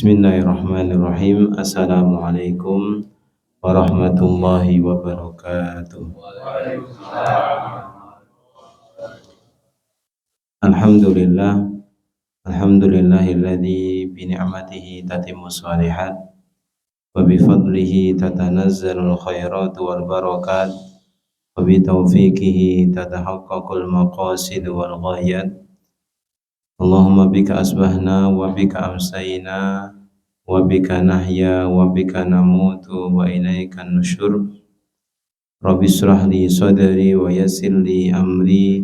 Bismillahirrahmanirrahim. Assalamualaikum warahmatullahi wabarakatuh. Alhamdulillah, alhamdulillahilladzi bi ni'matihi tatimmu shalihat wa bi fadlihi tatanazzalul khairatu wal barakat wa bi taufiqihi tatahaqqaqul maqasid wal ghayat. Allahumma bika asbahna wa bika amsayna wa bika nahya wa bika namutu wa ilaika nusyur. Rabbi shrah li sadri wa yassir li amri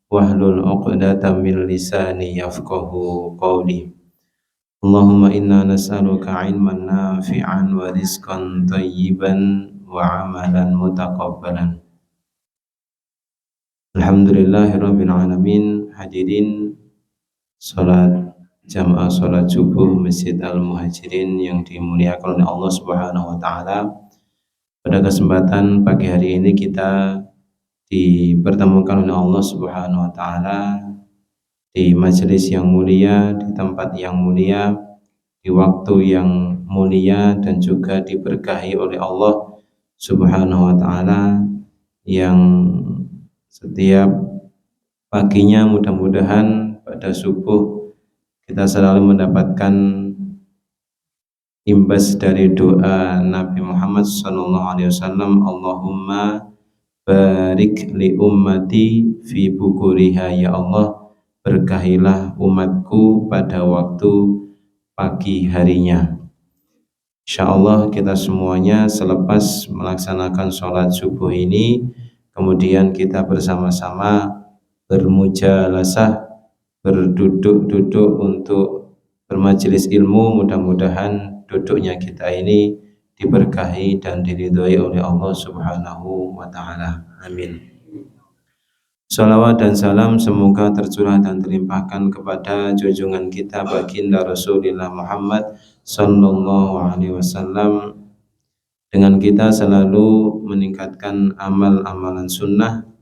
wahlul 'uqdatam min lisani yafqahu qawli. Allahumma inna nas'aluka 'ilman nafi'an wa rizqan thayyiban wa 'amalan mutaqabbalan. Alhamdulillahirabbil alamin. Hadirin salat jamaah salat subuh Masjid Al-Muhajirin yang dimuliakan oleh Allah Subhanahu wa taala. Pada kesempatan pagi hari ini kita dipertemukan oleh Allah Subhanahu wa taala di majelis yang mulia, di tempat yang mulia, di waktu yang mulia, dan juga diberkahi oleh Allah Subhanahu wa taala yang setiap paginya mudah-mudahan pada subuh kita selalu mendapatkan imbas dari doa Nabi Muhammad SAW, Allahumma barik li ummati fi bukuriha, ya Allah berkahilah umatku pada waktu pagi harinya. InsyaAllah kita semuanya selepas melaksanakan sholat subuh ini, kemudian kita bersama-sama bermujalasah, berduduk-duduk untuk bermajelis ilmu. Mudah-mudahan duduknya kita ini diberkahi dan diridhoi oleh Allah Subhanahu wa taala. Amin. Salawat dan salam semoga tercurah dan terlimpahkan kepada junjungan kita baginda Rasulullah Muhammad sallallahu alaihi wasallam, dengan kita selalu meningkatkan amal-amalan sunnah.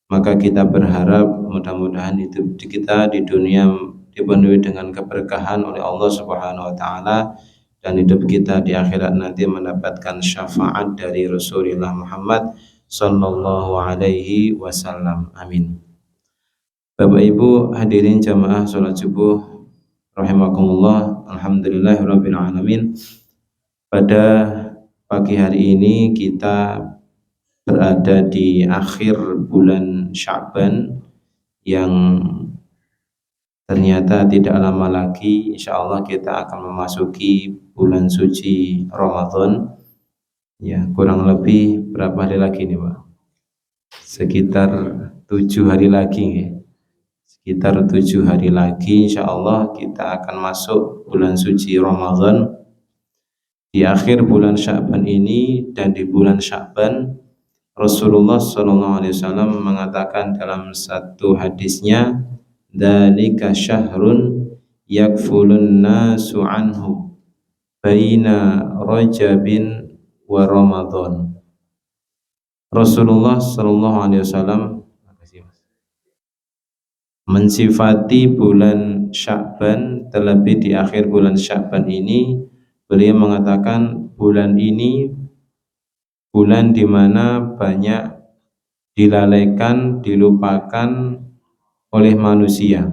Maka kita berharap mudah-mudahan hidup kita di dunia dipenuhi dengan keberkahan oleh Allah Subhanahu wa taala, dan hidup kita di akhirat nanti mendapatkan syafaat dari Rasulullah Muhammad sallallahu alaihi wasallam. Amin. Bapak Ibu hadirin jamaah salat subuh rahimakumullah. Alhamdulillahirabbil alamin. Pada pagi hari ini kita berada di akhir bulan Sya'ban yang ternyata tidak lama lagi insyaallah kita akan memasuki bulan suci Ramadan. Ya, kurang lebih berapa hari lagi nih Pak? Sekitar 7 hari lagi ya. Sekitar 7 hari lagi insyaallah kita akan masuk bulan suci Ramadan. Di akhir bulan Sya'ban ini dan di bulan Sya'ban Rasulullah SAW mengatakan dalam satu hadisnya, dzalika syahrun yakfulun nasu anhu baina Rajabin wa Ramadan. Rasulullah SAW mensifati bulan Sya'ban, terlebih di akhir bulan Sya'ban ini, beliau mengatakan bulan ini bulan di mana banyak dilalaikan, dilupakan oleh manusia.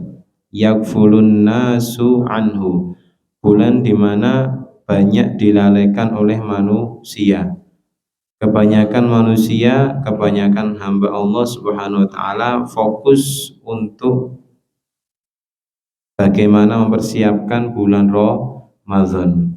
Yakfulun nasu anhu, bulan di mana banyak dilalaikan oleh manusia. Kebanyakan manusia, kebanyakan hamba Allah Subhanahu wa taala fokus untuk bagaimana mempersiapkan bulan Ramadan.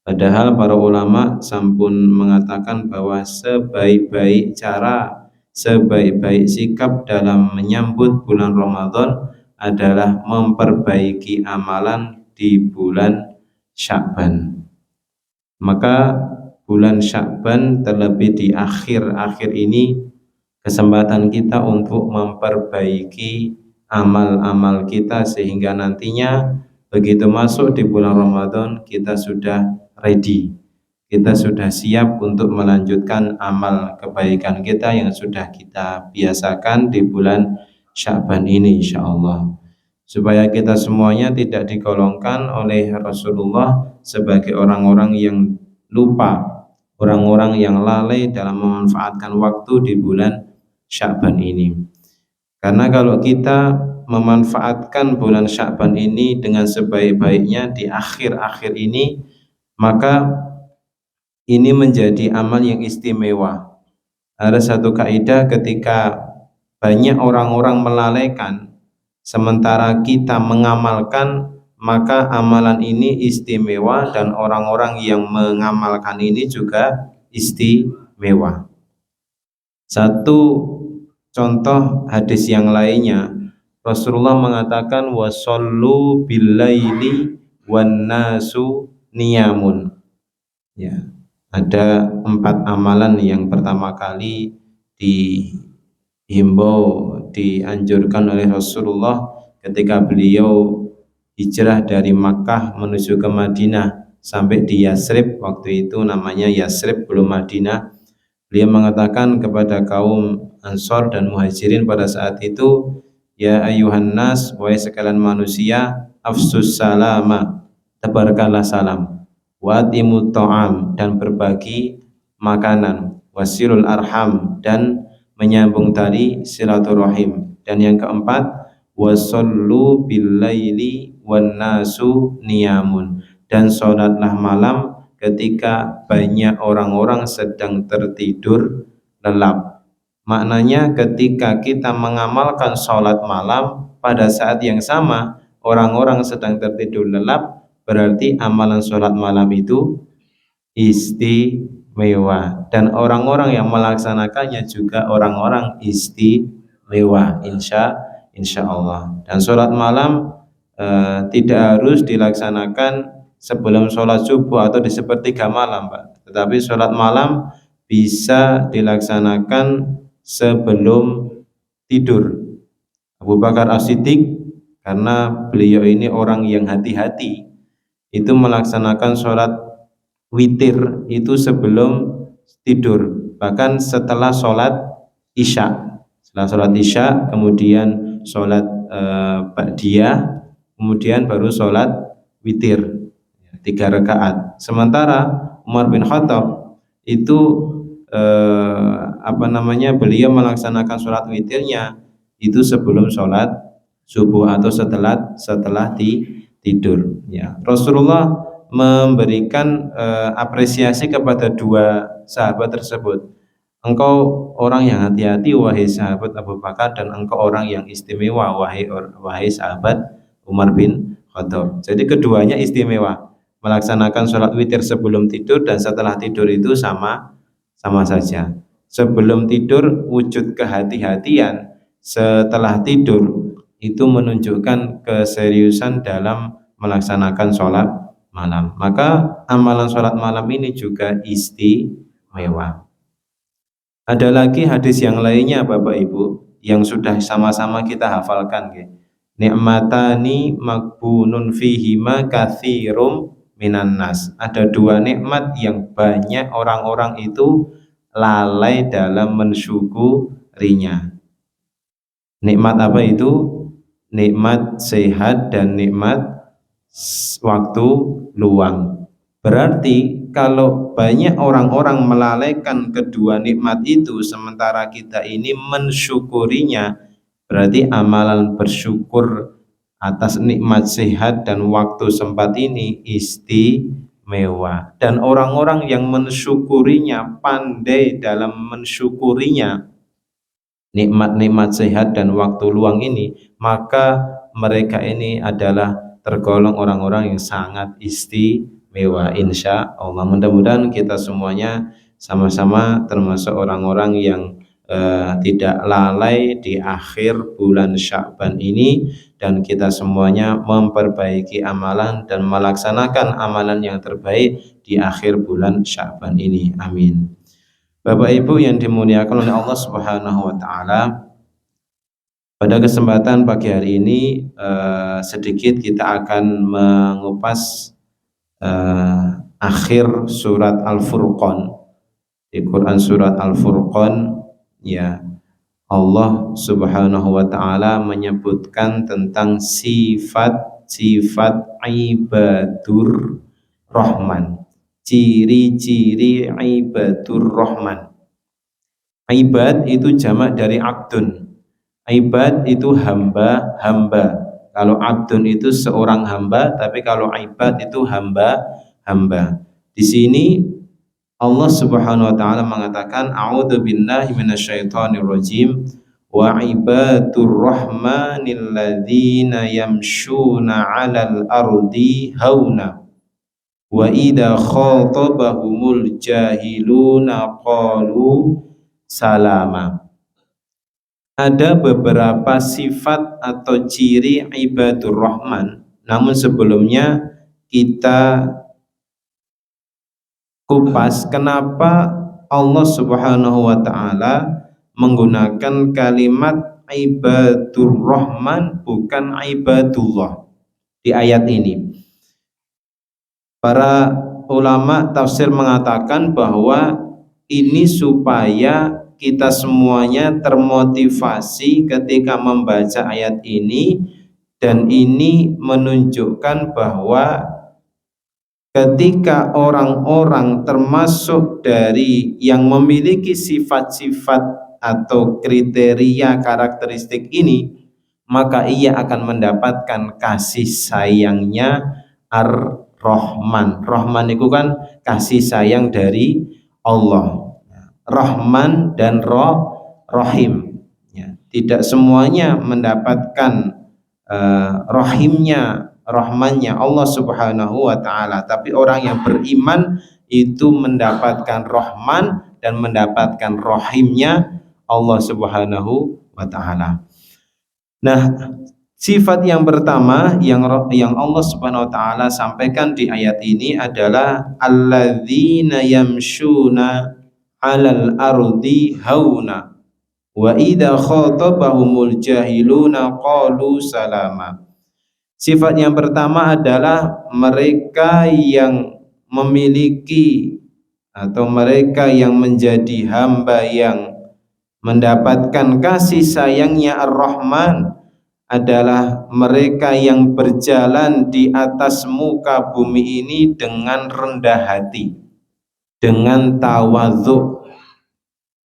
Padahal para ulama sampun mengatakan bahwa sebaik-baik cara, sebaik-baik sikap dalam menyambut bulan Ramadan adalah memperbaiki amalan di bulan Sya'ban. Maka bulan Sya'ban, terlebih di akhir-akhir ini, kesempatan kita untuk memperbaiki amal-amal kita sehingga nantinya begitu masuk di bulan Ramadan kita sudah ready, kita sudah siap untuk melanjutkan amal kebaikan kita yang sudah kita biasakan di bulan Sya'ban ini insyaallah, supaya kita semuanya tidak digolongkan oleh Rasulullah sebagai orang-orang yang lupa, orang-orang yang lalai dalam memanfaatkan waktu di bulan Sya'ban ini. Karena kalau kita memanfaatkan bulan Sya'ban ini dengan sebaik-baiknya di akhir-akhir ini, maka ini menjadi amal yang istimewa. Ada satu kaidah, ketika banyak orang-orang melalaikan sementara kita mengamalkan, maka amalan ini istimewa dan orang-orang yang mengamalkan ini juga istimewa. Satu contoh hadis yang lainnya, Rasulullah mengatakan wasallu billaili wan nasu niyamun. Ya, ada 4 amalan yang pertama kali dihimbau, dianjurkan oleh Rasulullah ketika beliau hijrah dari Makkah menuju ke Madinah sampai di Yasrib. Waktu itu namanya Yasrib, belum Madinah. Beliau mengatakan kepada kaum Ansor dan Muhajirin pada saat itu, ya ayuhan nas, wahai sekalian manusia, afsus salama, tebarkanlah salam, wa'timut ta'am, dan berbagi makanan, wasilul arham, dan menyambung tali silaturahim, dan yang keempat, wasallu billaili wan nasu niyamun, dan sholatlah malam ketika banyak orang-orang sedang tertidur lelap. Maknanya ketika kita mengamalkan sholat malam pada saat yang sama orang-orang sedang tertidur lelap, berarti amalan sholat malam itu istimewa, dan orang-orang yang melaksanakannya juga orang-orang istimewa, insya Allah. Dan sholat malam tidak harus dilaksanakan sebelum sholat subuh atau di sepertiga malam, Pak. Tetapi sholat malam bisa dilaksanakan sebelum tidur. Abu Bakar As-Siddiq, karena beliau ini orang yang hati-hati, itu melaksanakan sholat witir itu sebelum tidur, bahkan setelah sholat isya. Setelah sholat isya, kemudian sholat ba'diyah, kemudian baru sholat witir 3 rakaat. Sementara Umar bin Khattab itu beliau melaksanakan sholat witirnya itu sebelum sholat subuh atau setelah tidur. Ya, Rasulullah memberikan apresiasi kepada 2 sahabat tersebut. Engkau orang yang hati-hati wahai sahabat Abu Bakar, dan engkau orang yang istimewa wahai sahabat Umar bin Khattab. Jadi keduanya istimewa, melaksanakan sholat witir sebelum tidur dan setelah tidur itu sama saja. Sebelum tidur wujud kehati-hatian, setelah tidur itu menunjukkan keseriusan dalam melaksanakan sholat malam. Maka amalan sholat malam ini juga istimewa. Ada lagi hadis yang lainnya Bapak Ibu yang sudah sama-sama kita hafalkan, nikmatani magbunun fihima katsirum minan nas. Ada 2 nikmat yang banyak orang-orang itu lalai dalam mensyukurinya. Nikmat apa itu? Nikmat sehat dan nikmat waktu luang. Berarti kalau banyak orang-orang melalaikan kedua nikmat itu sementara kita ini mensyukurinya, berarti amalan bersyukur atas nikmat sehat dan waktu sempat ini istimewa. Dan orang-orang yang mensyukurinya, pandai dalam mensyukurinya nikmat-nikmat sehat dan waktu luang ini, maka mereka ini adalah tergolong orang-orang yang sangat istimewa, insya Allah. Mudah-mudahan kita semuanya sama-sama termasuk orang-orang yang tidak lalai di akhir bulan Sya'ban ini, dan kita semuanya memperbaiki amalan dan melaksanakan amalan yang terbaik di akhir bulan Sya'ban ini. Amin. Bapak Ibu yang dimuliakan oleh Allah Subhanahu wa taala, pada kesempatan pagi hari ini sedikit kita akan mengupas akhir surat Al-Furqan. Di Quran surat Al-Furqan, ya, Allah Subhanahu wa taala menyebutkan tentang sifat-sifat ibadur Rahman. Ciri-ciri ibadur Rahman. Ibad itu jamak dari abdun. Ibad itu hamba. Kalau abdun itu seorang hamba, tapi kalau ibad itu hamba. Di sini Allah Subhanahu wa taala mengatakan a'udzu billahi minasyaitonir rajim wa ibadur rahmanil ladzina yamshuna 'alal ardi hauna wa idza khatabahumul jahiluna qalu salama. Ada beberapa sifat atau ciri ibadur rahman, namun sebelumnya kita kupas kenapa Allah Subhanahu wa taala menggunakan kalimat ibadur rahman bukan ibadullah di ayat ini. Para ulama tafsir mengatakan bahwa ini supaya kita semuanya termotivasi ketika membaca ayat ini, dan ini menunjukkan bahwa ketika orang-orang termasuk dari yang memiliki sifat-sifat atau kriteria karakteristik ini, maka ia akan mendapatkan kasih sayangnya Ar-Rahman. Rahman itu kan kasih sayang dari Allah. Rahman dan Rahim. Ya, tidak semuanya mendapatkan rahmannya Allah Subhanahu wa taala, tapi orang yang beriman itu mendapatkan rahman dan mendapatkan rahimnya Allah Subhanahu wa taala. Nah, sifat yang pertama yang Allah Subhanahu wa taala sampaikan di ayat ini adalah alladzina yamshuna 'alal ardi hauna wa idza khatabahumul jahiluna qalu salama. Sifat yang pertama adalah mereka yang memiliki atau mereka yang menjadi hamba yang mendapatkan kasih sayangnya Ar-Rahman adalah mereka yang berjalan di atas muka bumi ini dengan rendah hati, dengan tawadhu.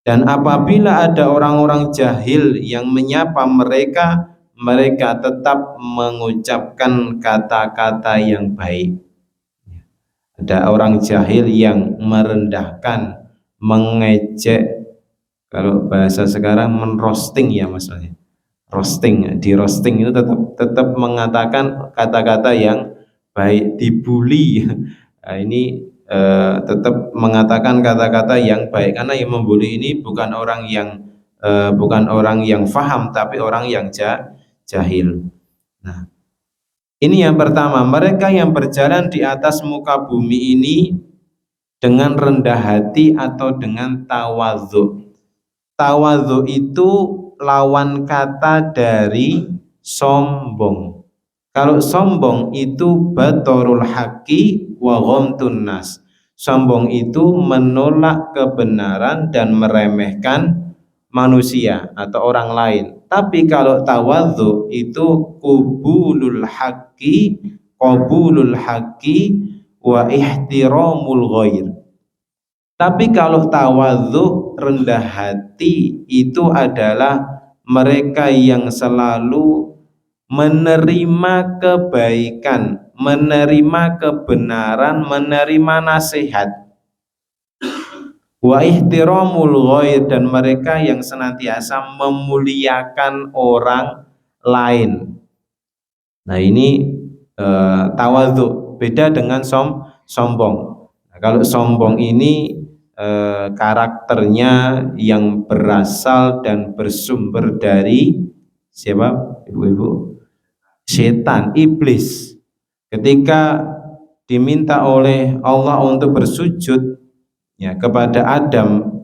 Dan apabila ada orang-orang jahil yang menyapa mereka, mereka tetap mengucapkan kata-kata yang baik. Ada orang jahil yang merendahkan, mengejek, kalau bahasa sekarang menroasting ya maksudnya. Roasting, di roasting itu tetap mengatakan kata-kata yang baik, dibully. Nah, ini tetap mengatakan kata-kata yang baik, karena yang membuli ini bukan orang yang faham, tapi orang yang jahil. Nah, ini yang pertama, mereka yang berjalan di atas muka bumi ini dengan rendah hati atau dengan tawadhu. Tawadhu itu lawan kata dari sombong. Kalau sombong itu batorul haqi wa ghamtun nas. Sombong itu menolak kebenaran dan meremehkan manusia atau orang lain. Tapi kalau tawadhu itu qabulul haqqi wa ihtiramul ghair. Tapi kalau tawadhu, rendah hati, itu adalah mereka yang selalu menerima kebaikan, menerima kebenaran, menerima nasihat. Wa ihtiramul ghair, dan mereka yang senantiasa memuliakan orang lain. Nah, ini tawadhu, beda dengan sombong. Nah, kalau sombong ini karakternya yang berasal dan bersumber dari siapa, ibu-ibu? Setan, iblis. Ketika diminta oleh Allah untuk bersujud ya kepada Adam,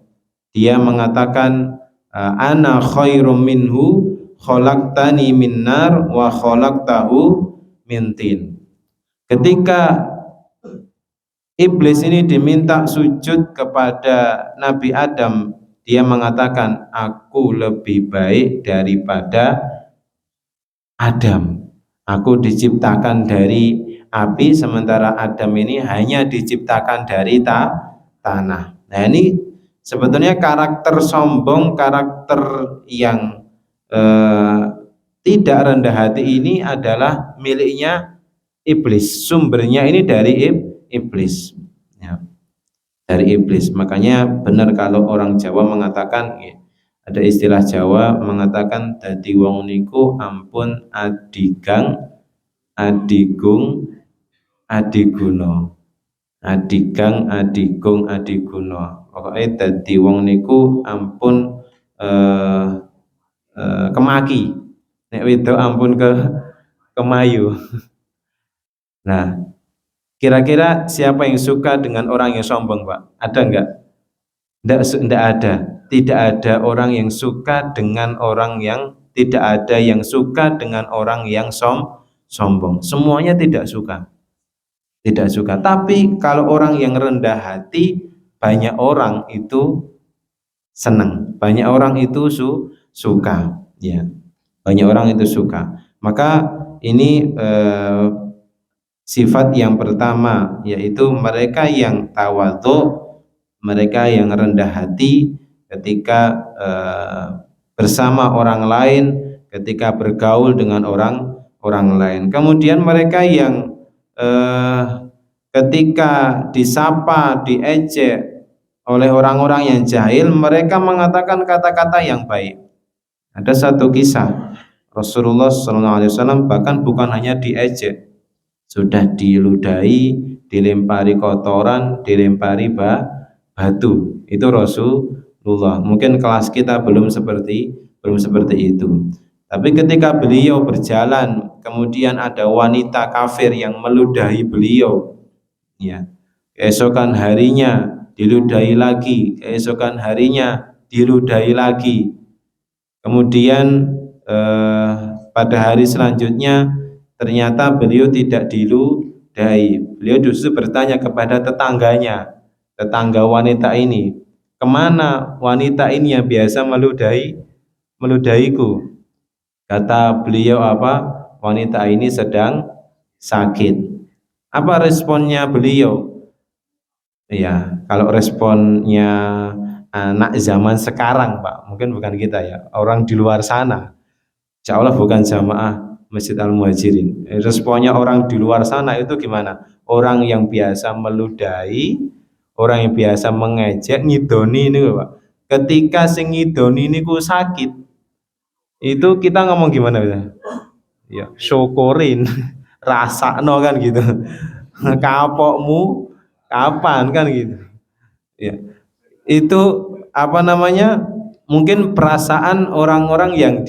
dia mengatakan ana khairum minhu khalaqtani min nar wa khalaqtahu min tin. Ketika iblis ini diminta sujud kepada Nabi Adam, dia mengatakan aku lebih baik daripada Adam. Aku diciptakan dari api, sementara Adam ini hanya diciptakan dari tanah. Nah, ini sebetulnya karakter sombong, karakter yang eh, tidak rendah hati ini adalah miliknya iblis. Sumbernya ini dari iblis. Ya, dari iblis. Makanya benar kalau orang Jawa mengatakan, ya, ada istilah Jawa mengatakan dadi wong niku ampun adigang, adigung, adiguna. Adigang, adigung, adiguna. Pokoknya dadi wong niku ampun eh, kemaki. Nek wedok ampun kemayu. Nah, kira-kira siapa yang suka dengan orang yang sombong, Pak? Ada enggak? Enggak ada. Tidak ada orang yang suka dengan orang yang tidak ada yang suka dengan orang yang sombong. Semuanya tidak suka. Tidak suka. Tapi kalau orang yang rendah hati, banyak orang itu senang. Banyak orang itu suka, ya. Banyak orang itu suka. Maka ini sifat yang pertama, yaitu mereka yang tawadhu, mereka yang rendah hati ketika bersama orang lain, ketika bergaul dengan orang lain. Kemudian mereka yang ketika disapa, diejek oleh orang-orang yang jahil, mereka mengatakan kata-kata yang baik. Ada satu kisah Rasulullah SAW bahkan bukan hanya diejek, sudah diludahi, dilempari kotoran, dilempari batu. Itu Rasulullah. Mungkin kelas kita belum seperti itu. Tapi ketika beliau berjalan, kemudian ada wanita kafir yang meludahi beliau, ya. Keesokan harinya diludahi lagi, keesokan harinya diludahi lagi. Kemudian pada hari selanjutnya ternyata beliau tidak diludahi. Beliau justru bertanya kepada tetangganya, tetangga wanita ini, kemana wanita ini yang biasa meludahiku? Kata beliau apa? Wanita ini sedang sakit. Apa responnya beliau? Ya, kalau responnya anak zaman sekarang, Pak, mungkin bukan kita ya, orang di luar sana, insya Allah bukan jamaah Masjid Al-Muhajirin. Responnya orang di luar sana itu gimana? Orang yang biasa meludahi, orang yang biasa mengejek, ngidoni ini, Pak. Ketika sing ngidoni ini ku sakit, itu kita ngomong gimana ya? Ya, syukurin, rasakno kan gitu. Kapokmu kapan kan gitu. Ya. Itu apa namanya? Mungkin perasaan orang-orang yang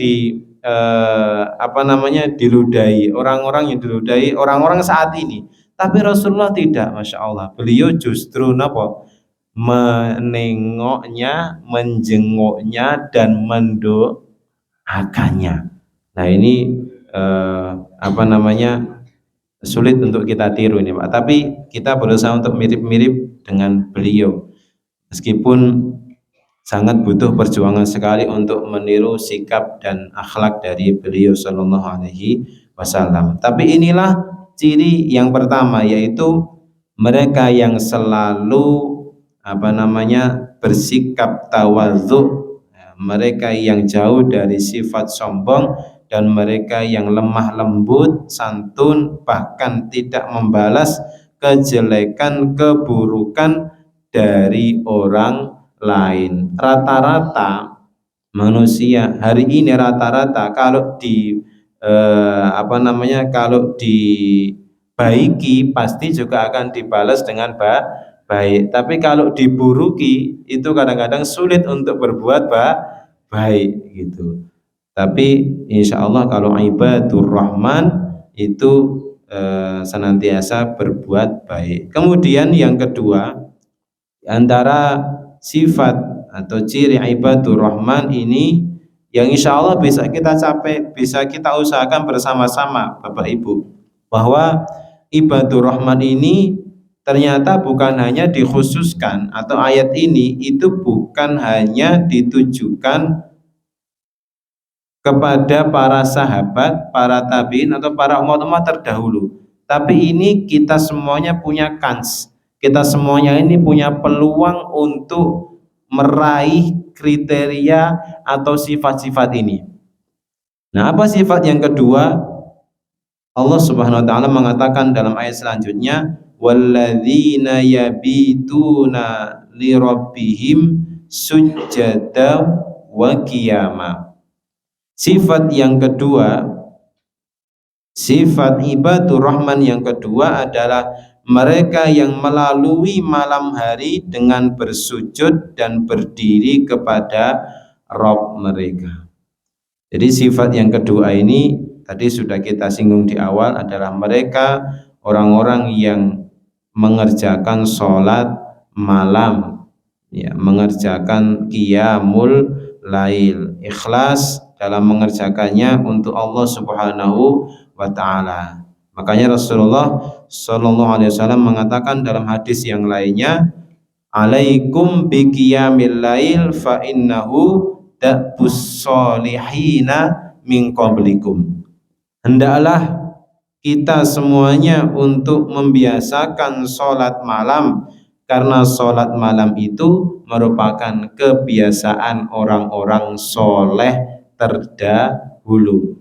diludahi, orang-orang yang diludahi, orang-orang saat ini. Tapi Rasulullah tidak, masya Allah. Beliau justru menengoknya, menjenguknya dan mendoakannya. Nah, ini sulit untuk kita tiru ini, Pak. Tapi kita berusaha untuk mirip-mirip dengan beliau. Meskipun sangat butuh perjuangan sekali untuk meniru sikap dan akhlak dari beliau Shallallahu Alaihi Wasallam. Tapi inilah ciri yang pertama, yaitu mereka yang selalu bersikap tawadhu, mereka yang jauh dari sifat sombong, dan mereka yang lemah lembut, santun, bahkan tidak membalas kejelekan, keburukan dari orang lain. Rata-rata manusia hari ini kalau dibaiki pasti juga akan dibalas dengan baik. Tapi kalau diburuki itu kadang-kadang sulit untuk berbuat baik gitu. Tapi insya Allah kalau ibadur rahman itu senantiasa berbuat baik. Kemudian yang kedua, antara sifat atau ciri ibadur rahman ini yang insya Allah bisa kita capai, bisa kita usahakan bersama-sama Bapak Ibu, bahwa ibadur rahman ini ternyata bukan hanya dikhususkan, atau ayat ini itu bukan hanya ditujukan kepada para sahabat, para tabiin atau para umat-umat terdahulu. Tapi ini kita semuanya punya kans. Kita semuanya ini punya peluang untuk meraih kriteria atau sifat-sifat ini. Nah, apa sifat yang kedua? Allah Subhanahu wa taala mengatakan dalam ayat selanjutnya, walladzina yabituna lirabbihim sujada wa qiyama. Sifat yang kedua, sifat ibadur rahman yang kedua adalah mereka yang melalui malam hari dengan bersujud dan berdiri kepada Rabb mereka. Jadi sifat yang kedua ini tadi sudah kita singgung di awal adalah mereka orang-orang yang mengerjakan sholat malam, ya, mengerjakan qiyamul lail, ikhlas dalam mengerjakannya untuk Allah Subhanahu wa taala. Makanya Rasulullah Shallallahu alaihi wasallam mengatakan dalam hadis yang lainnya, alaikum biqiyamil lail fa innahu da'bus solihina min qablikum. Hendaklah kita semuanya untuk membiasakan sholat malam, karena sholat malam itu merupakan kebiasaan orang-orang soleh terdahulu.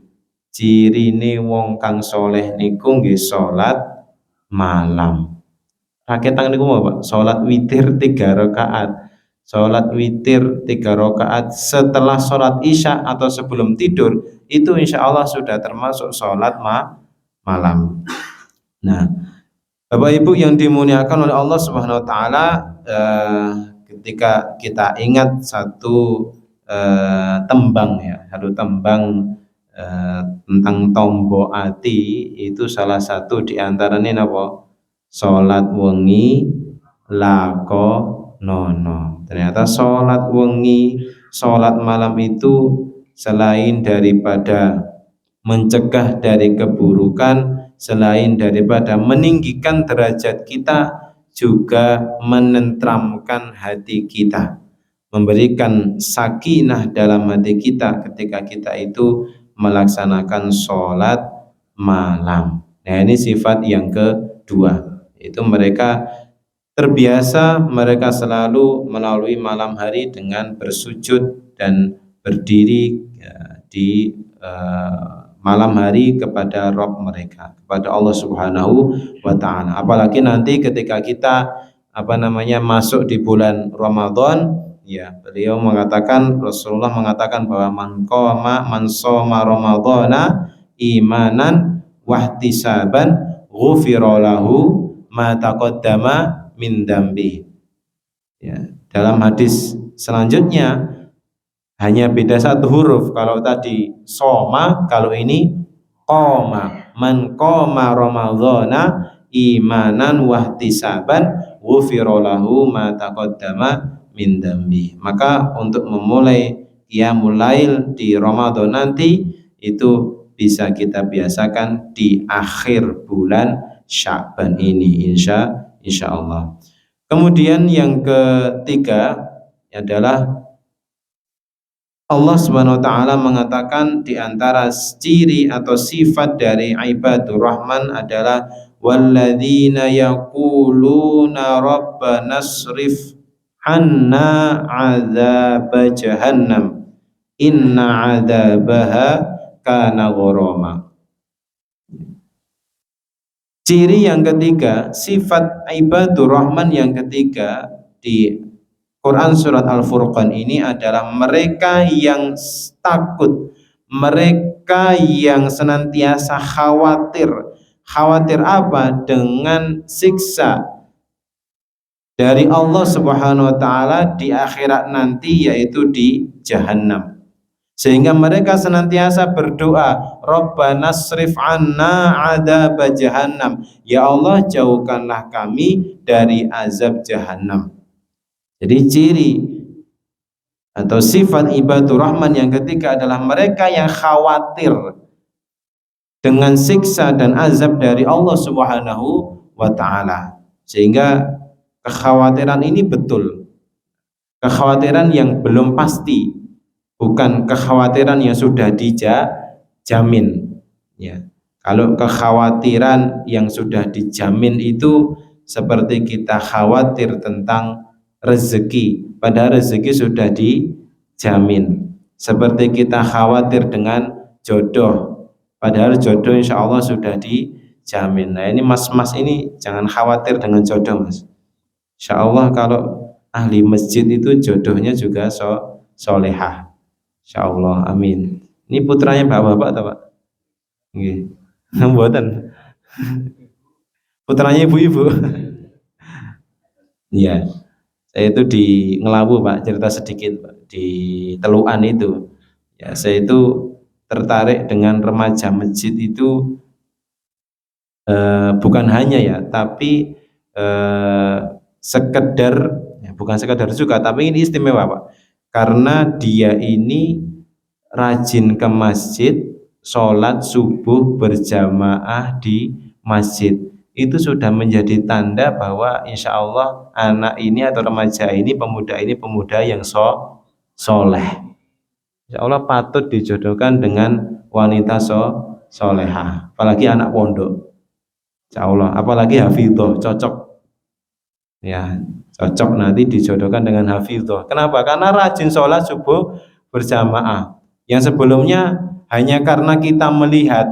Cirine wong kang soleh niku nggih sholat malam. Raketang niku apa? Sholat witir 3 rakaat. Sholat witir 3 rakaat setelah sholat isya atau sebelum tidur, itu insya Allah sudah termasuk sholat malam. Nah, Bapak Ibu yang dimuliakan oleh Allah Subhanahu Wa Taala, ketika kita ingat satu tembang, ya, satu tembang tentang tombo ati, itu salah satu diantaranya apa? Sholat wengi lako nono. Ternyata sholat wengi, sholat malam itu selain daripada mencegah dari keburukan, selain daripada meninggikan derajat kita, juga menenteramkan hati kita, memberikan sakinah dalam hati kita ketika kita itu melaksanakan sholat malam. Nah, ini sifat yang kedua. Itu mereka terbiasa, mereka selalu melalui malam hari dengan bersujud dan berdiri di malam hari kepada Rabb mereka, kepada Allah Subhanahu wa taala. Apalagi nanti ketika kita masuk di bulan Ramadan, ya, beliau mengatakan, Rasulullah mengatakan bahwa man shoma ramadhana imanan wahtisaban ghufira lahu ma taqaddama min dambi. Ya, dalam hadis selanjutnya hanya beda satu huruf. Kalau tadi soma, kalau ini qoma. Man qoma ramadhana imanan wahtisaban ghufira lahu ma taqaddama min dambi. Maka untuk memulai qiyamul lail di Ramadan nanti itu bisa kita biasakan di akhir bulan Sya'ban ini, insya Allah. Kemudian yang ketiga adalah Allah Subhanahu wa taala mengatakan di antara ciri atau sifat dari ibadur rahman adalah walladzina yaquluna rabbana srif anna adzab jahannam inna adzabaha kana gharama. Ciri yang ketiga, sifat ibadur rahman yang ketiga di Quran surat Al-Furqan ini adalah mereka yang takut, mereka yang senantiasa khawatir. Khawatir apa? Dengan siksa dari Allah Subhanahu wa taala di akhirat nanti, yaitu di Jahannam. Sehingga mereka senantiasa berdoa, Rabbana srif anna adzab jahannam. Ya Allah, jauhkanlah kami dari azab Jahannam. Jadi ciri atau sifat ibadur rahman yang ketiga adalah mereka yang khawatir dengan siksa dan azab dari Allah Subhanahu wa taala. Sehingga kekhawatiran ini betul. Kekhawatiran yang belum pasti. bukan kekhawatiran yang sudah dijamin ya. Kalau kekhawatiran yang sudah dijamin itu seperti kita khawatir tentang rezeki, padahal rezeki sudah dijamin. Seperti kita khawatir dengan jodoh, padahal jodoh insya Allah sudah dijamin. Nah ini mas-mas ini jangan khawatir dengan jodoh mas. Insya Allah kalau ahli masjid itu jodohnya juga solehah. Insya Allah, amin. Ini putranya bapak-bapak atau pak? Nggih. Mboten. Putranya ibu-ibu. Iya. Saya itu di Ngelawu pak, cerita sedikit pak. Di Teluan itu. Ya, saya itu tertarik dengan remaja masjid itu bukan hanya ya, tapi sekedar ya, bukan sekedar suka, tapi ini istimewa pak. Karena dia ini rajin ke masjid, sholat subuh berjamaah di masjid. Itu sudah menjadi tanda bahwa insya Allah anak ini atau remaja ini, pemuda yang soleh. Insya Allah patut dijodohkan dengan wanita solehah, apalagi anak pondok. Insya Allah, apalagi hafidhoh, cocok ya, cocok nanti dijodohkan dengan hafidhoh. Kenapa? Karena rajin sholat subuh berjamaah. Yang sebelumnya hanya karena kita melihat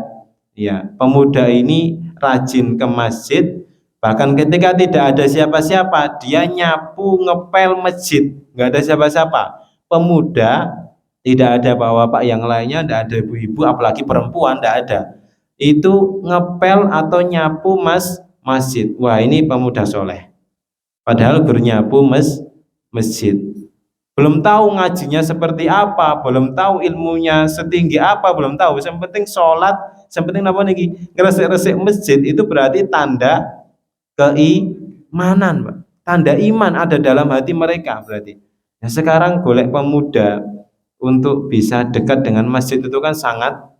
ya pemuda ini rajin ke masjid, bahkan ketika tidak ada siapa-siapa dia nyapu ngepel masjid, nggak ada siapa-siapa, pemuda, tidak ada bapak-bapak yang lainnya, tidak ada ibu-ibu, apalagi perempuan, tidak ada, itu ngepel atau nyapu masjid. Wah ini pemuda soleh, padahal bernyapu masjid. Belum tahu ngajinya seperti apa, belum tahu ilmunya setinggi apa, belum tahu. Yang penting sholat, yang penting apa nih? Ngeresek-resek masjid itu berarti tanda keimanan, Pak. Tanda iman ada dalam hati mereka berarti. Nah, sekarang golek pemuda untuk bisa dekat dengan masjid itu kan sangat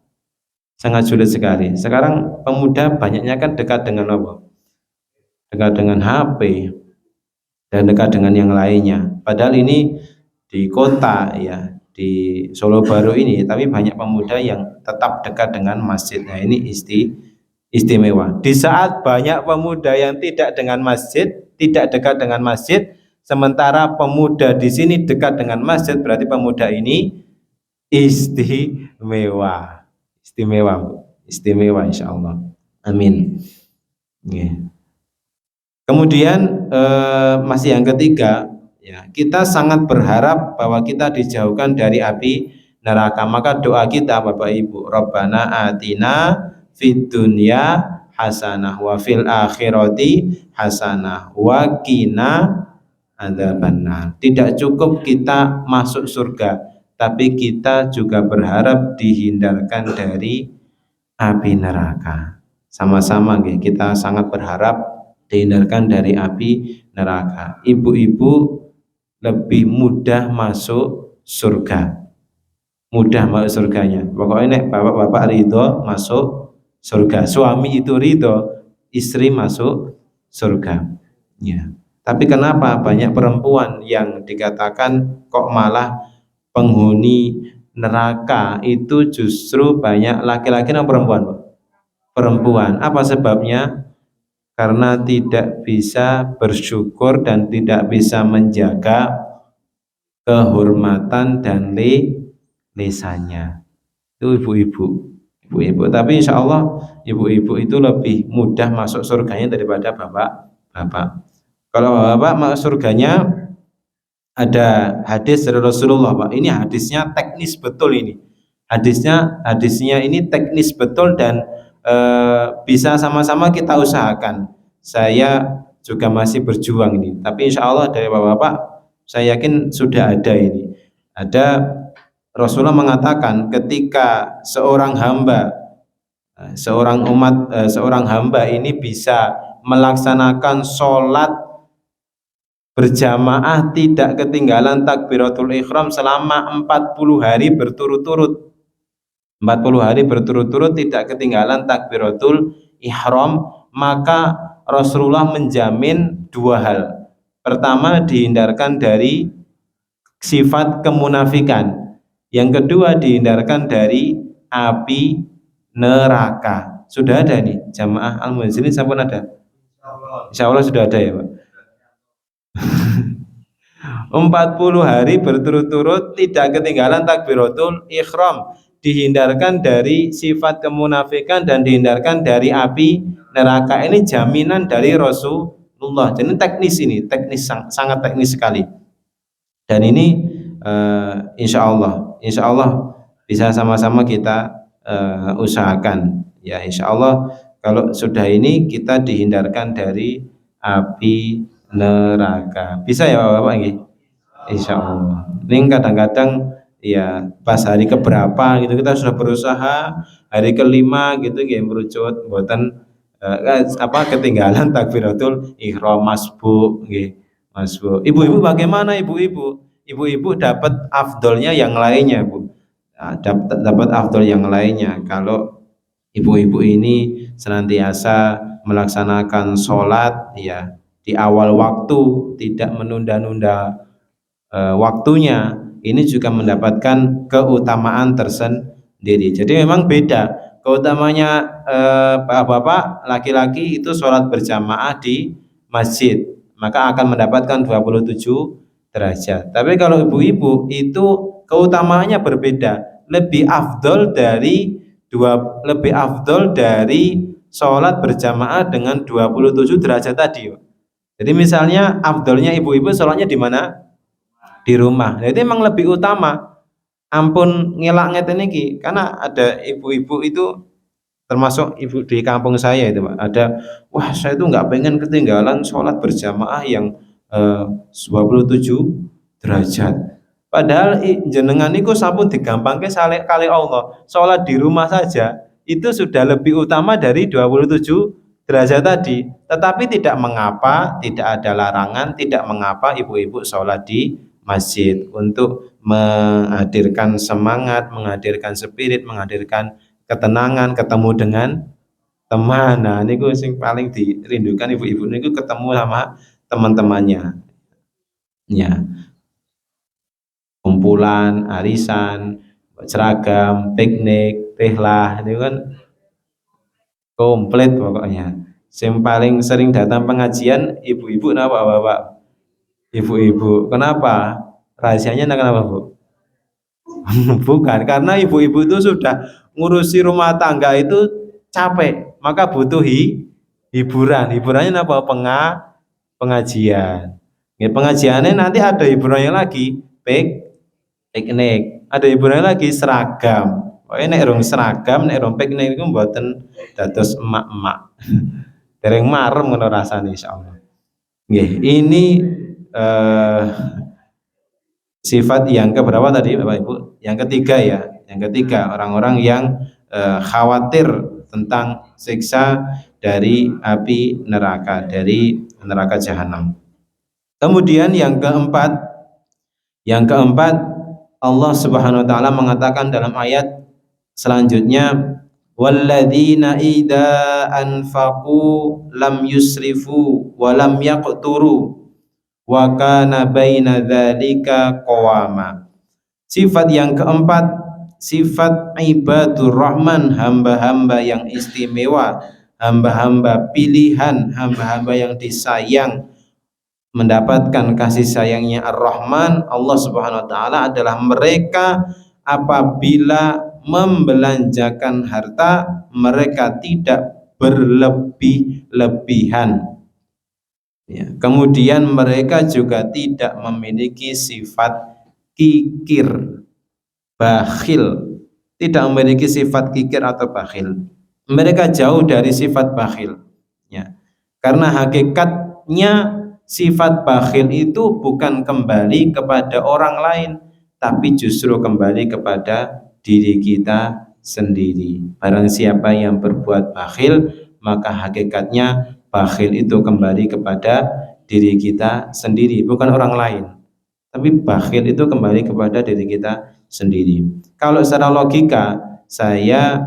sulit sekali. Sekarang pemuda banyaknya kan dekat dengan apa? Dekat dengan HP dan dekat dengan yang lainnya. Padahal ini di kota ya, di Solo Baru ini, tapi banyak pemuda yang tetap dekat dengan masjid. Nah ini istimewa. Di saat banyak pemuda yang tidak dengan masjid, tidak dekat dengan masjid, sementara pemuda di sini dekat dengan masjid, berarti pemuda ini istimewa, istimewa insya Allah. Amin. Yeah. Kemudian masih yang ketiga, ya, kita sangat berharap bahwa kita dijauhkan dari api neraka. Maka doa kita Bapak Ibu, Rabbana atina fid dunya hasanah wa fil akhirati hasanah wa qina adzabannar. Tidak cukup kita masuk surga, tapi kita juga berharap dihindarkan dari api neraka. Sama-sama kita sangat berharap dihindarkan dari api neraka. Ibu-ibu lebih mudah masuk surga, mudah masuk surganya. Pokoknya nek bapak-bapak ridho masuk surga, suami itu ridho istri masuk surga ya. Tapi kenapa banyak perempuan yang dikatakan kok malah penghuni neraka itu justru banyak laki-laki dan perempuan? Perempuan. Apa sebabnya? Karena tidak bisa bersyukur dan tidak bisa menjaga kehormatan dan lisannya. Itu ibu-ibu. Tapi insya Allah ibu-ibu itu lebih mudah masuk surganya daripada bapak-bapak. Kalau bapak masuk surganya ada hadis dari Rasulullah, Pak. Ini hadisnya teknis betul ini. Hadisnya ini teknis betul dan bisa sama-sama kita usahakan. Saya juga masih berjuang ini, tapi insya Allah dari bapak-bapak saya yakin sudah ada ini. Ada Rasulullah mengatakan ketika seorang hamba, seorang hamba ini bisa melaksanakan sholat berjamaah tidak ketinggalan takbiratul ihram selama 40 hari berturut-turut. 40 hari berturut-turut tidak ketinggalan takbiratul ihram, maka Rasulullah menjamin dua hal. Pertama, dihindarkan dari sifat kemunafikan. Yang kedua, dihindarkan dari api neraka. Sudah ada nih jamaah Al-Muhajirin, sampun ada? Insya Allah sudah ada ya Pak. 40 hari berturut-turut tidak ketinggalan takbiratul ikhram, dihindarkan dari sifat kemunafikan dan dihindarkan dari api neraka. Ini jaminan dari Rasulullah. Jadi teknis, ini teknis, sangat teknis sekali. Dan ini insya Allah bisa sama-sama kita usahakan ya. Insya Allah kalau sudah ini kita dihindarkan dari api neraka. Bisa ya Bapak-Bapak ini? Insya Allah. Ini kadang-kadang ya pas hari keberapa gitu kita sudah berusaha, hari kelima gitu ya merucut buatan ketinggalan takbiratul ihram masbuk nggih. Masbuk. Ibu-ibu bagaimana ibu-ibu? Ibu-ibu dapat afdolnya yang lainnya, Bu. Nah, dapat afdol yang lainnya kalau ibu-ibu ini senantiasa melaksanakan sholat ya di awal waktu, tidak menunda-nunda waktunya, ini juga mendapatkan keutamaan tersendiri. Jadi memang beda keutamanya bapak-bapak laki-laki itu sholat berjamaah di masjid, maka akan mendapatkan 27 derajat. Tapi kalau ibu-ibu itu keutamaannya berbeda, lebih afdol dari sholat berjamaah dengan 27 derajat tadi. Jadi misalnya afdolnya ibu-ibu sholatnya di mana? Di rumah. Jadi emang lebih utama. Ampun ngelak ngeten iki, karena ada ibu-ibu itu termasuk ibu di kampung saya itu Pak. Ada, wah saya itu nggak pengen ketinggalan sholat berjamaah yang 27 derajat. Padahal jenengan itu sampun digampangke kali Allah. Sholat di rumah saja itu sudah lebih utama dari 27 derajat tadi. Tetapi tidak mengapa, tidak ada larangan, tidak mengapa ibu-ibu sholat di masjid untuk menghadirkan semangat, menghadirkan spirit, menghadirkan ketenangan, ketemu dengan teman. Nah, ini gue sing paling dirindukan ibu-ibu ini ketemu sama teman-temannya. Ya, kumpulan, arisan, seragam, piknik, tehlah, itu kan komplit pokoknya. Yang paling sering datang pengajian ibu-ibu, kenapa Bapak? Ibu-ibu. Kenapa? Rahasianya kenapa, Bu? Bukan, karena ibu-ibu itu sudah ngurusi rumah tangga itu capek, maka butuh hiburan. Hiburannya apa? Pengajian. Ya, pengajiannya nanti ada hiburannya lagi, piknik. Ada hiburannya lagi seragam. Pokoknya nek rong seragam, nek rong piknik itu mboten dados emak-emak. Dereng marem ngono rasane insyaallah. Nggih, ini sifat yang keberapa tadi Bapak Ibu? Yang ketiga ya. Yang ketiga, orang-orang yang khawatir tentang siksa dari api neraka, dari neraka jahanam. Kemudian yang keempat Allah Subhanahu wa taala mengatakan dalam ayat selanjutnya, walladzina idza anfaqu lam yusrifu wa lam yaqturu wa kana baina dzalika qawama. Sifat yang keempat, sifat ibadur rahman, hamba-hamba yang istimewa, hamba-hamba pilihan, hamba-hamba yang disayang, mendapatkan kasih sayangnya Ar-Rahman Allah Subhanahu wa taala adalah mereka apabila membelanjakan harta mereka tidak berlebih-lebihan. Ya. Kemudian mereka juga tidak memiliki sifat kikir, bakhil, tidak memiliki sifat kikir atau bakhil. Mereka jauh dari sifat bakhil. Ya. Karena hakikatnya sifat bakhil itu bukan kembali kepada orang lain, tapi justru kembali kepada diri kita sendiri. Barang siapa yang berbuat bakhil, maka hakikatnya bakhil itu kembali kepada diri kita sendiri, bukan orang lain. Tapi bakhil itu kembali kepada diri kita sendiri. Kalau secara logika, saya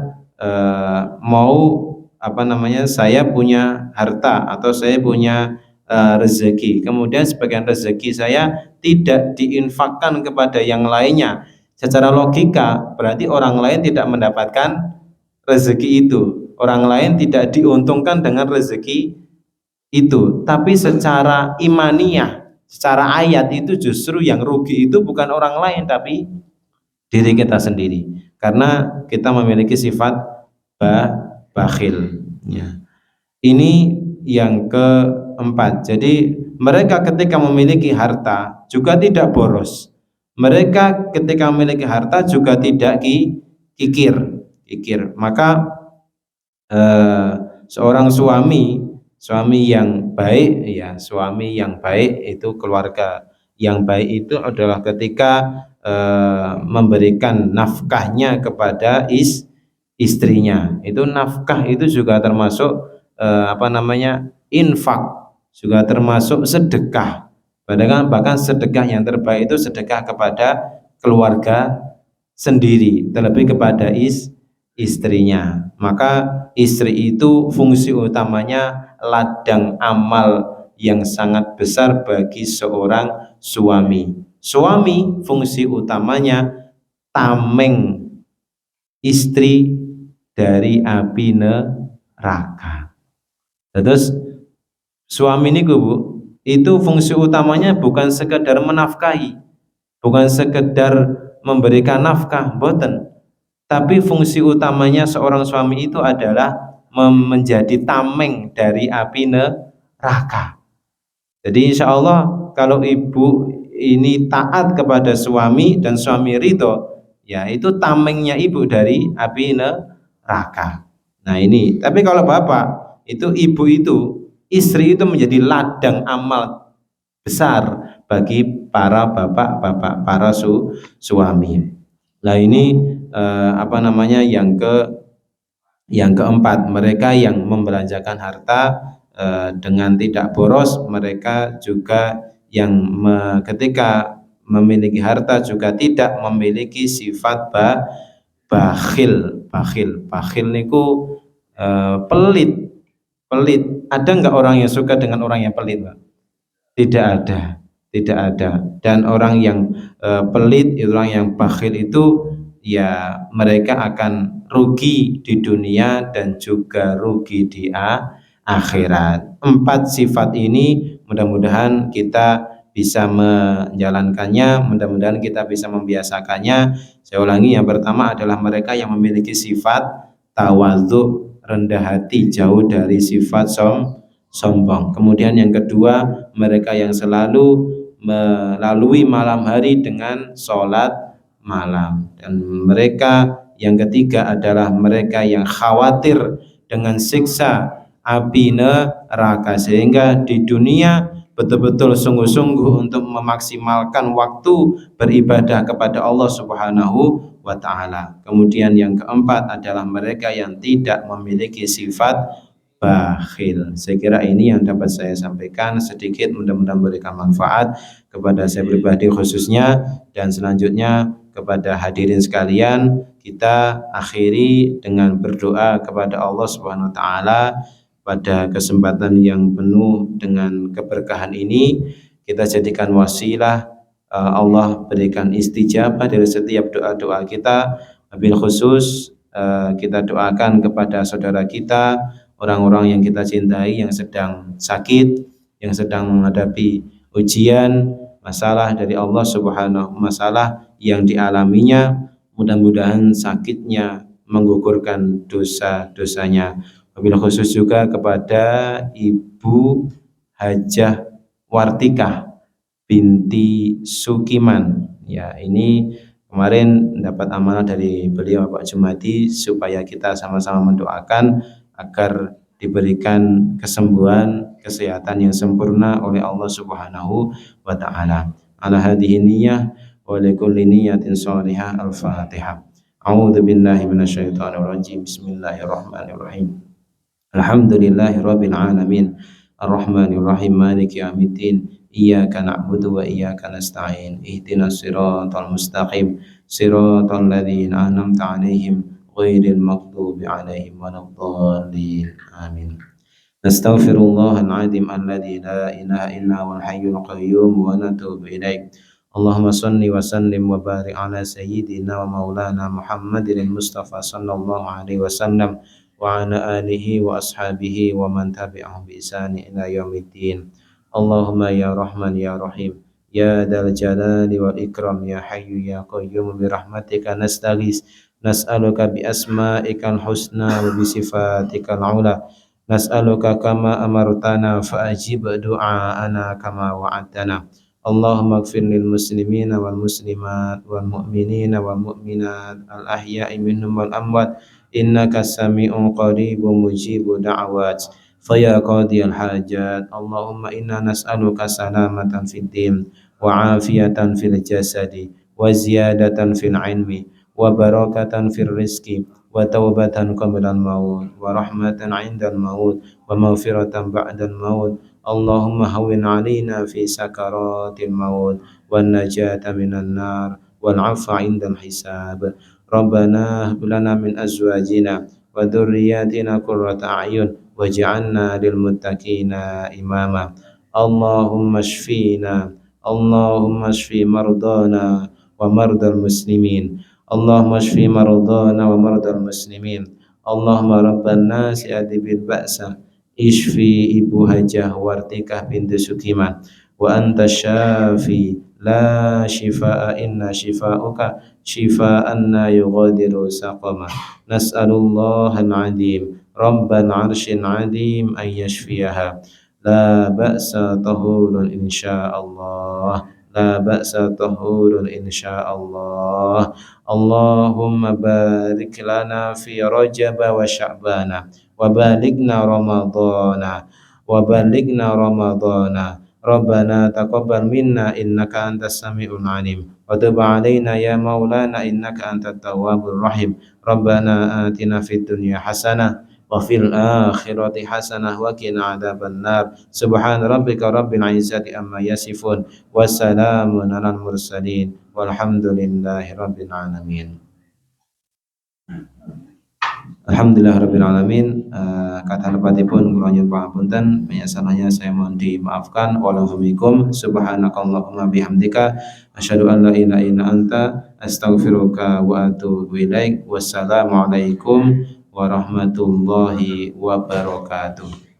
saya punya harta atau saya punya rezeki, kemudian sebagian rezeki saya tidak diinfakkan kepada yang lainnya, Secara logika berarti orang lain tidak mendapatkan rezeki itu, orang lain tidak diuntungkan dengan rezeki itu. Tapi secara imaniyah, secara ayat itu justru yang rugi itu bukan orang lain tapi diri kita sendiri, karena kita memiliki sifat bakhil ya. Ini yang keempat. Jadi mereka ketika memiliki harta juga tidak boros. Mereka ketika memiliki harta juga tidak kikir. Maka seorang suami yang baik ya, suami yang baik itu, keluarga yang baik itu adalah ketika memberikan nafkahnya kepada istrinya. Itu nafkah itu juga termasuk infak, juga termasuk sedekah. Bahkan sedekah yang terbaik itu sedekah kepada keluarga sendiri, terlebih kepada istrinya. Maka istri itu fungsi utamanya ladang amal yang sangat besar bagi seorang suami. Suami fungsi utamanya tameng istri dari api neraka. Terus suami ini Bu, itu fungsi utamanya bukan sekedar menafkahi, bukan sekedar memberikan nafkah, boten. Tapi fungsi utamanya seorang suami itu adalah menjadi tameng dari api neraka. Jadi insya Allah kalau ibu ini taat kepada suami dan suami ridho, ya itu tamengnya ibu dari api neraka. Nah ini, tapi kalau bapak itu, ibu itu, istri itu menjadi ladang amal besar bagi para bapak-bapak, para suami. Nah ini yang keempat, mereka yang membelanjakan harta dengan tidak boros. Mereka juga yang ketika memiliki harta juga tidak memiliki sifat bakhil niku pelit. Ada nggak orang yang suka dengan orang yang pelit, Pak? Tidak ada. Dan orang yang pelit, orang yang bakhil itu ya mereka akan rugi di dunia dan juga rugi di akhirat. 4 sifat ini mudah-mudahan kita bisa menjalankannya, mudah-mudahan kita bisa membiasakannya. Saya ulangi, yang pertama adalah mereka yang memiliki sifat tawadhu, rendah hati, jauh dari sifat sombong. Kemudian yang kedua, mereka yang selalu melalui malam hari dengan sholat malam. Dan mereka yang ketiga adalah mereka yang khawatir dengan siksa api neraka, sehingga di dunia betul-betul sungguh-sungguh untuk memaksimalkan waktu beribadah kepada Allah Subhanahu wa ta'ala. Kemudian yang keempat adalah mereka yang tidak memiliki sifat bakhil. Saya kira ini yang dapat saya sampaikan sedikit, mudah-mudahan memberikan manfaat kepada saya pribadi khususnya, dan selanjutnya kepada hadirin sekalian kita akhiri dengan berdoa kepada Allah Subhanahu wa taala. Pada kesempatan yang penuh dengan keberkahan ini, kita jadikan wasilah Allah berikan istijabah dari setiap doa-doa kita. Wabil khusus kita doakan kepada saudara kita, orang-orang yang kita cintai yang sedang sakit, yang sedang menghadapi ujian, masalah dari Allah Subhanahu, masalah yang dialaminya, mudah-mudahan sakitnya menggugurkan dosa-dosanya. Wabil khusus juga kepada Ibu Hajah Wartikah binti Sukiman. Ya, ini kemarin dapat amanah dari beliau Bapak Jumadi supaya kita sama-sama mendoakan agar diberikan kesembuhan, kesehatan yang sempurna oleh Allah Subhanahu wa taala. Ala hadhihi niyyah wa likulli niyyatin shalihah. Al-Fatihah. A'udzu billahi minasyaitonir rajim. Bismillahirrahmanirrahim. Alhamdulillahi rabbil alamin. Ar-Rahmanir Rahim. Maliki yaumiddin. Iyyaka na'budu wa iyyaka nasta'in. Ihdinas siratal mustaqim. Siratal ladzina an'amta 'alaihim ghairil maghdubi 'alaihim waladdallin. Amin. Nastaghfirullahal 'azim alladzi la ilaha illa huwal hayyul qayyum wa natubu ilaih. Allahumma salli wa sallim wa barik ala sayyidina wa maulana Muhammadin al-Mustafa sallallahu alaihi wasallam wa ala alihi wa ashabihi wa man tabi'ahum bi ihsani ila yaumiddin. Allahumma ya Rahman ya Rahim ya dal jalali wal ikram ya hayyu ya qayyum bi rahmatika nastaghis nas'aluka bi asma'ikal husna wa bi sifatikal ula nas'aluka kama amartana fa ajib du'aana kama wa'adtana. Allahumma ighfir lil muslimina wal muslimat wal mu'minina wal mu'minat al ahya'i minhum wal amwat innaka sami'un qaribun mujibu da'awat faya qadiyal hajat. Allahumma inna nas'aluka salamatan fid din wa afiyatan fil jasadi wa ziyadatan fil ilmi wa barakatan fil rizqi wa taubatan qabla al maut wa rahmatan 'inda al maut wa maghfiratan ba'da al maut. Allahumma hawwin 'alaina fi sakaratil maut wan najata minan nar wal 'afwa 'indal hisab. Rabbana hab lana min azwajina wa dhurriyyatina qurrata a'yun waj'alna lil muttaqina imama. Allahumma shfina Allahumma shfi mardana wa mardal muslimin. Allahumma shfi mardana wa mardal muslimin. Allahumma rabban nasi adibil ba'sa ishfi ibu hajah wartikah bintu sukiman wa anta syafi la shifaa inna shifauka shifaan la yughadiru saqama. Nas'alullah al-adim rabbal arshil adim an yashfiyaha. La ba'sa tahurun insyaallah. La ba'sa tahurun insyaallah. Allahumma barik lana fi Rajab wa Sya'bana wa balighna Ramadhana wa balighna Ramadhana. Rabbana taqabbal minna innaka antas samiul alim wa tub alaina ya maulana innaka antat tawwabur rahim. Rabbana atina fid dunya hasanah wa fil akhirati hasanah wa qina adzabannar. Subhana rabbika rabbil izzati amma yasifun wa salamun alal mursalin walhamdulillahi rabbil alamin. Alhamdulillah rabbil alamin. Kata lepatipun kula nyuwun pangapunten, banyak salahnya saya mohon dimaafkan. Walaupun subhanakallahumma bihamdika asyhadu an la ilaha illa anta astaghfiruka wa atubu ilaik. Wassalamualaikum warahmatullahi wabarakatuh.